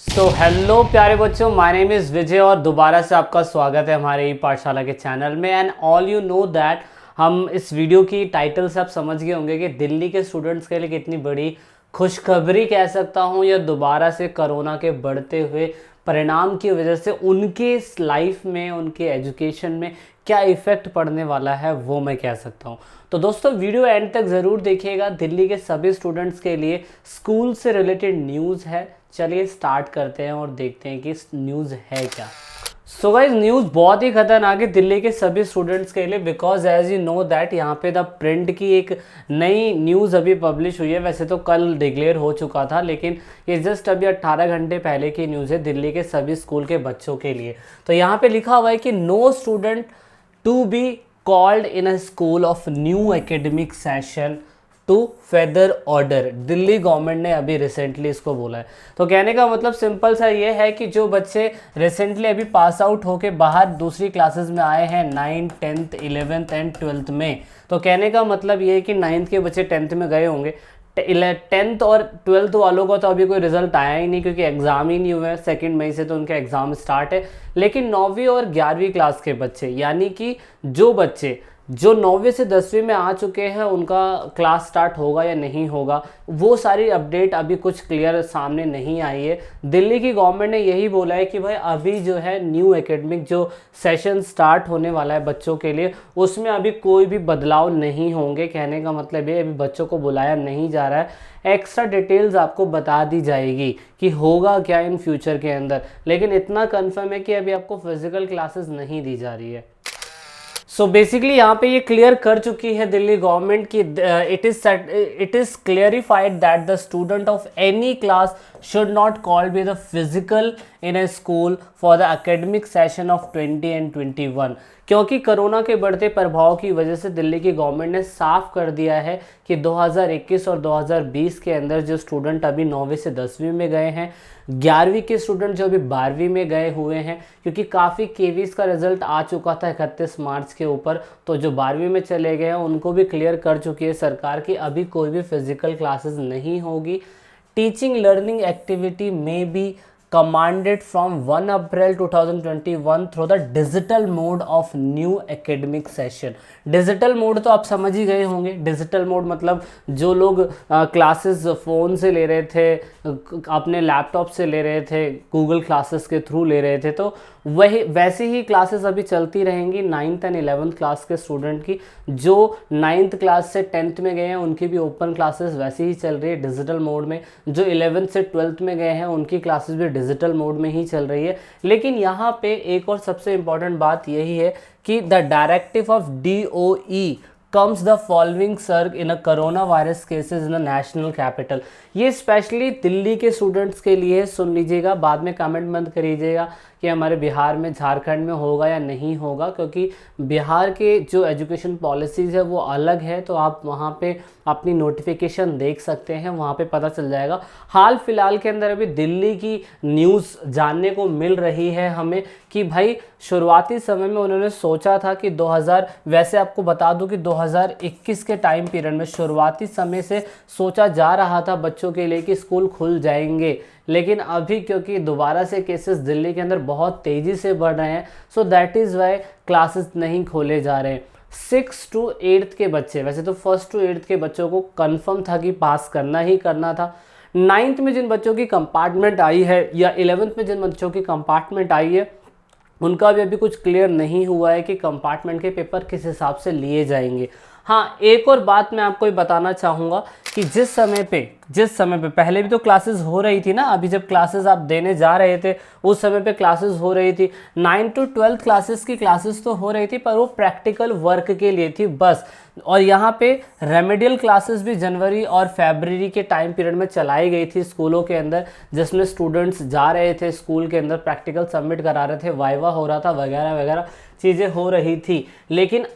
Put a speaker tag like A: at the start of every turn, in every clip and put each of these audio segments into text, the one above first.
A: Hello प्यारे बच्चों, my name is विजय और दोबारा से आपका स्वागत है हमारे ई पाठशाला के चैनल में। And all you know that हम इस वीडियो की टाइटल से आप समझ गए होंगे कि दिल्ली के स्टूडेंट्स के लिए कितनी बड़ी खुशखबरी कह सकता हूँ, या दोबारा से कोरोना के बढ़ते हुए परिणाम की वजह से उनके लाइफ में, उनके एजुकेशन में क्या इफ़ेक्ट पड़ने वाला है वो मैं कह सकता हूँ। तो दोस्तों वीडियो एंड तक ज़रूर देखिएगा। दिल्ली के सभी स्टूडेंट्स के लिए स्कूल से रिलेटेड न्यूज़ है। चलिए स्टार्ट करते हैं और देखते हैं कि न्यूज़ है क्या। सो गाइस, न्यूज़ बहुत ही खतरनाक है दिल्ली के सभी स्टूडेंट्स के लिए, because as you know that यहाँ पे द प्रिंट की एक नई न्यूज़ अभी पब्लिश हुई है। वैसे तो कल डिक्लेयर हो चुका था, लेकिन ये जस्ट अभी 18 घंटे पहले की न्यूज़ है दिल्ली के सभी स्कूल के बच्चों के लिए। तो यहाँ पे लिखा हुआ है कि no student to be called in a school of new academic session to further order. Delhi government ने अभी रिसेंटली इसको बोला है। तो कहने का मतलब सिंपल सा ये है कि जो बच्चे रिसेंटली अभी पास आउट होके बाहर दूसरी क्लासेस में आए हैं 9th 10th 11th and 12th में, तो कहने का मतलब ये है कि 9th के बच्चे 10th में गए होंगे। 10th और 12th वालों का तो अभी कोई रिजल्ट आया ही नहीं, क्योंकि एग्ज़ाम ही नहीं हुए हैं। 2 मई से तो उनका एग्ज़ाम स्टार्ट है। लेकिन 9वीं और 11वीं क्लास के बच्चे, यानी कि जो बच्चे जो 9वीं से 10वीं में आ चुके हैं, उनका क्लास स्टार्ट होगा या नहीं होगा, वो सारी अपडेट अभी कुछ क्लियर सामने नहीं आई है। दिल्ली की गवर्नमेंट ने यही बोला है कि भाई अभी जो है न्यू एकेडमिक जो सेशन स्टार्ट होने वाला है बच्चों के लिए, उसमें अभी कोई भी बदलाव नहीं होंगे। कहने का मतलब ये अभी बच्चों को बुलाया नहीं जा रहा है। एक्स्ट्रा डिटेल्स आपको बता दी जाएगी कि होगा क्या इन फ्यूचर के अंदर, लेकिन इतना कन्फर्म है कि अभी आपको फिजिकल क्लासेस नहीं दी जा रही है। सो बेसिकली यहाँ पे ये क्लियर कर चुकी है दिल्ली गवर्नमेंट की it is clarified that the student of any class should not call be the physical in A school for the academic session of 20 and 21। क्योंकि कोरोना के बढ़ते प्रभाव की वजह से दिल्ली की गवर्नमेंट ने साफ कर दिया है कि 2021 और 2020 के अंदर जो स्टूडेंट अभी 9वीं से 10वीं में गए हैं, 11वीं के स्टूडेंट जो अभी 12वीं में गए हुए हैं, क्योंकि काफ़ी केवीज़ का रिजल्ट आ चुका था 31 मार्च के ऊपर, तो जो 12वीं में चले गए हैं उनको भी क्लियर कर चुकी है सरकार कि अभी कोई भी फिजिकल क्लासेस नहीं होगी। टीचिंग लर्निंग एक्टिविटी में B commanded from 1 April 2021 through the digital mode of new academic session। Digital mode तो आप समझ ही गए होंगे। डिजिटल मोड मतलब जो लोग क्लासेस फ़ोन से ले रहे थे, अपने लैपटॉप से ले रहे थे, गूगल क्लासेस के थ्रू ले रहे थे, तो वही वैसी ही क्लासेस अभी चलती रहेंगी 9th एंड 11th क्लास के स्टूडेंट की। जो 9th क्लास से 10th में गए हैं उनकी भी ओपन क्लासेस वैसे ही चल रही है डिजिटल मोड में। जो 11th से 12th में गए हैं उनकी क्लासेस भी डिजिटल मोड में ही चल रही है। लेकिन यहाँ पे एक और सबसे इम्पॉर्टेंट बात यही है कि the directive of DOE comes the following surge in a corona virus cases in the national capital. ये स्पेशली दिल्ली के स्टूडेंट्स के लिए सुन लीजिएगा, बाद में कमेंट मत करिएगा कि हमारे बिहार में, झारखंड में होगा या नहीं होगा, क्योंकि बिहार के जो एजुकेशन पॉलिसीज़ है वो अलग है। तो आप वहाँ पे अपनी नोटिफिकेशन देख सकते हैं, वहाँ पे पता चल जाएगा। हाल फिलहाल के अंदर अभी दिल्ली की न्यूज़ जानने को मिल रही है हमें कि भाई शुरुआती समय में उन्होंने सोचा था कि 2000, वैसे आपको बता दूं कि 2021 के टाइम पीरियड में शुरुआती समय से सोचा जा रहा था बच्चों के लिए कि स्कूल खुल जाएंगे, लेकिन अभी क्योंकि दोबारा से केसेस दिल्ली के अंदर बहुत तेज़ी से बढ़ रहे हैं, so that is why classes नहीं खोले जा रहे हैं। 6 to 8 के बच्चे, वैसे तो 1st to 8th के बच्चों को कंफर्म था कि पास करना ही करना था। 9th में जिन बच्चों की कंपार्टमेंट आई है या 11th में जिन बच्चों की कंपार्टमेंट आई है, उनका भी अभी कुछ क्लियर नहीं हुआ है कि कंपार्टमेंट के पेपर किस हिसाब से लिए जाएंगे। हाँ, एक और बात मैं आपको बताना चाहूँगा कि जिस समय पे पहले भी तो क्लासेस हो रही थी ना, अभी जब क्लासेस आप देने जा रहे थे उस समय पे क्लासेस हो रही थी। 9 to 12 क्लासेस की क्लासेस तो हो रही थी, पर वो प्रैक्टिकल वर्क के लिए थी बस। और यहाँ पे रेमेडियल क्लासेस भी जनवरी और फरवरी के टाइम पीरियड में चलाई गई थी स्कूलों के अंदर, जिसमें स्टूडेंट्स जा रहे थे स्कूल के अंदर, प्रैक्टिकल सबमिट करा रहे थे, वाइवा हो रहा था, वगैरह वगैरह चीज़ें हो रही थी। लेकिन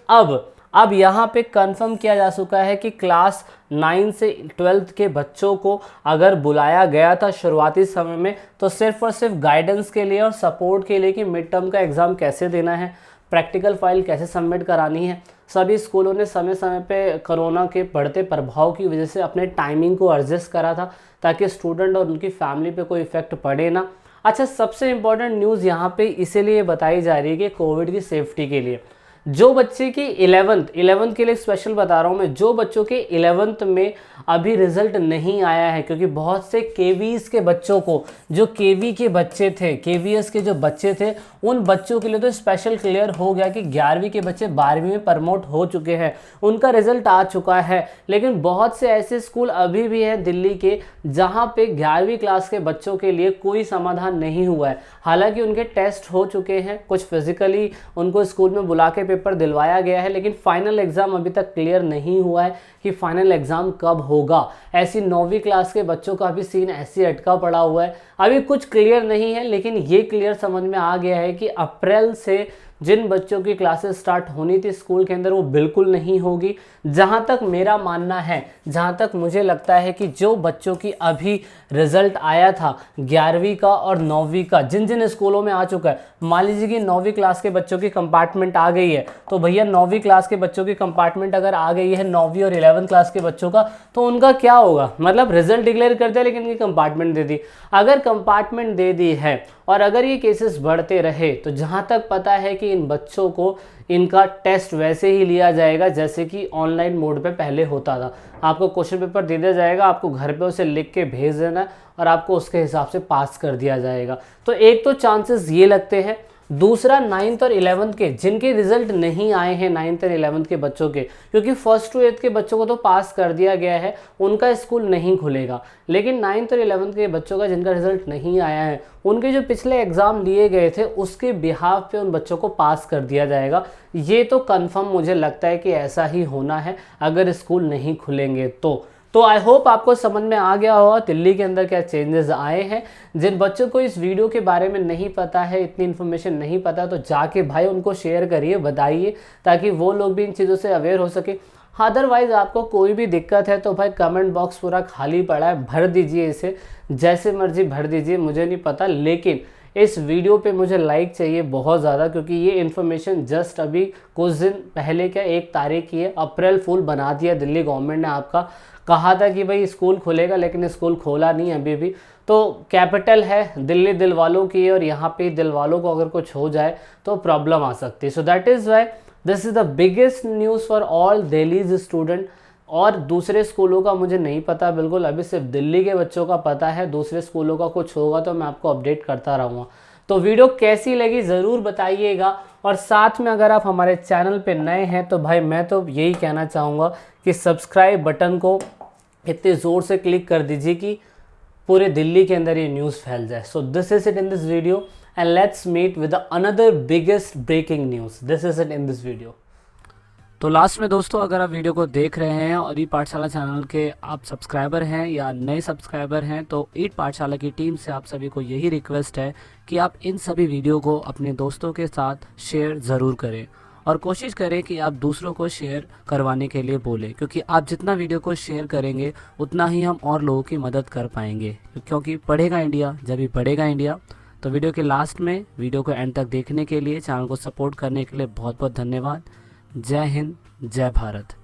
A: अब यहाँ पे कंफर्म किया जा चुका है कि क्लास 9 से 12th के बच्चों को अगर बुलाया गया था शुरुआती समय में, तो सिर्फ और सिर्फ गाइडेंस के लिए और सपोर्ट के लिए कि मिड टर्म का एग्ज़ाम कैसे देना है, प्रैक्टिकल फाइल कैसे सबमिट करानी है। सभी स्कूलों ने समय समय पे कोरोना के बढ़ते प्रभाव की वजह से अपने टाइमिंग को एडजस्ट करा था ताकि स्टूडेंट और उनकी फैमिली पे कोई इफेक्ट पड़े ना। अच्छा, सबसे इम्पोर्टेंट न्यूज़ यहाँ पे इसीलिए बताई जा रही है कि कोविड की सेफ्टी के लिए जो बच्चे की 11th के लिए स्पेशल बता रहा हूँ मैं, जो बच्चों के 11th में अभी रिजल्ट नहीं आया है, क्योंकि बहुत से केवीज के बच्चों को, जो केवी के बच्चे थे, केवीएस के जो बच्चे थे, उन बच्चों के लिए तो स्पेशल क्लियर हो गया कि 11वीं के बच्चे 12वीं में प्रमोट हो चुके हैं, उनका रिजल्ट आ चुका है। लेकिन बहुत से ऐसे स्कूल अभी भी हैं दिल्ली के जहाँ पे 11वीं क्लास के बच्चों के लिए कोई समाधान नहीं हुआ है। हालांकि उनके टेस्ट हो चुके हैं, कुछ फिजिकली उनको स्कूल में बुला के पेपर दिलवाया गया है, लेकिन फाइनल एग्जाम अभी तक क्लियर नहीं हुआ है कि फाइनल एग्जाम कब होगा। ऐसी 9वीं क्लास के बच्चों का भी सीन ऐसे अटका पड़ा हुआ है, अभी कुछ क्लियर नहीं है। लेकिन ये क्लियर समझ में आ गया है कि अप्रैल से जिन बच्चों की क्लासेस स्टार्ट होनी थी स्कूल के अंदर, वो बिल्कुल नहीं होगी। जहाँ तक मेरा मानना है, जहाँ तक मुझे लगता है कि जो बच्चों की अभी रिजल्ट आया था 11वीं का और 9वीं का, जिन जिन स्कूलों में आ चुका है, मान लीजिए कि 9वीं क्लास के बच्चों की कंपार्टमेंट आ गई है, तो भैया 9वीं क्लास के बच्चों की कंपार्टमेंट अगर आ गई है 9वीं और 11th क्लास के बच्चों का, तो उनका क्या होगा? मतलब रिजल्ट डिक्लेयर कर दिया लेकिन इनकी कंपार्टमेंट दे दी। अगर कंपार्टमेंट दे दी है और अगर ये केसेस बढ़ते रहे, तो जहाँ तक पता है कि इन बच्चों को इनका टेस्ट वैसे ही लिया जाएगा जैसे कि ऑनलाइन मोड पे पहले होता था। आपको क्वेश्चन पेपर दे दिया जाएगा, आपको घर पे उसे लिख के भेज देना है और आपको उसके हिसाब से पास कर दिया जाएगा। तो एक तो चांसेस ये लगते हैं। दूसरा, 9th और 11th के जिनके रिजल्ट नहीं आए हैं, 9th और 11th के बच्चों के, क्योंकि 1st to 8th के बच्चों को तो पास कर दिया गया है, उनका स्कूल नहीं खुलेगा। लेकिन 9th और 11th के बच्चों का जिनका रिजल्ट नहीं आया है, उनके जो पिछले एग्ज़ाम लिए गए थे उसके बिहाफ पे उन बच्चों को पास कर दिया जाएगा। ये तो कंफर्म मुझे लगता है कि ऐसा ही होना है अगर स्कूल नहीं खुलेंगे तो आई होप आपको समझ में आ गया होगा दिल्ली के अंदर क्या चेंजेस आए हैं। जिन बच्चों को इस वीडियो के बारे में नहीं पता है, इतनी इन्फॉर्मेशन नहीं पता, तो जाके भाई उनको शेयर करिए, बताइए, ताकि वो लोग भी इन चीज़ों से अवेयर हो सके। अदरवाइज़ आपको कोई भी दिक्कत है तो भाई कमेंट बॉक्स पूरा खाली पड़ा है, भर दीजिए इसे, जैसे मर्जी भर दीजिए, मुझे नहीं पता। लेकिन इस वीडियो पे मुझे लाइक चाहिए बहुत ज़्यादा, क्योंकि ये इन्फॉर्मेशन जस्ट अभी कुछ दिन पहले, क्या 1 तारीख की है, अप्रैल फूल बना दिया दिल्ली गवर्नमेंट ने। आपका कहा था कि भाई स्कूल खुलेगा, लेकिन स्कूल खोला नहीं अभी भी। तो कैपिटल है दिल्ली दिल वालों की, और यहाँ पे दिल वालों को अगर कुछ हो जाए तो प्रॉब्लम आ सकती है। So that is why this is the biggest news for all Delhi's student. और दूसरे स्कूलों का मुझे नहीं पता बिल्कुल, अभी सिर्फ दिल्ली के बच्चों का पता है। दूसरे स्कूलों का कुछ होगा तो मैं आपको अपडेट करता रहूँगा। तो वीडियो कैसी लगी ज़रूर बताइएगा, और साथ में अगर आप हमारे चैनल पे नए हैं तो भाई मैं तो यही कहना चाहूँगा कि सब्सक्राइब बटन को इतने ज़ोर से क्लिक कर दीजिए कि पूरे दिल्ली के अंदर ये न्यूज़ फैल जाए। So this is it in this video, and let's meet with another biggest breaking news. This is it in this video. तो लास्ट में दोस्तों, अगर आप वीडियो को देख रहे हैं और ई पाठशाला चैनल के आप सब्सक्राइबर हैं या नए सब्सक्राइबर हैं, तो ई पाठशाला की टीम से आप सभी को यही रिक्वेस्ट है कि आप इन सभी वीडियो को अपने दोस्तों के साथ शेयर ज़रूर करें, और कोशिश करें कि आप दूसरों को शेयर करवाने के लिए बोलें, क्योंकि आप जितना वीडियो को शेयर करेंगे उतना ही हम और लोगों की मदद कर पाएंगे, क्योंकि पढ़ेगा इंडिया जब भी बढ़ेगा इंडिया। तो वीडियो के लास्ट में वीडियो को एंड तक देखने के लिए, चैनल को सपोर्ट करने के लिए बहुत बहुत धन्यवाद। जय हिंद, जय भारत।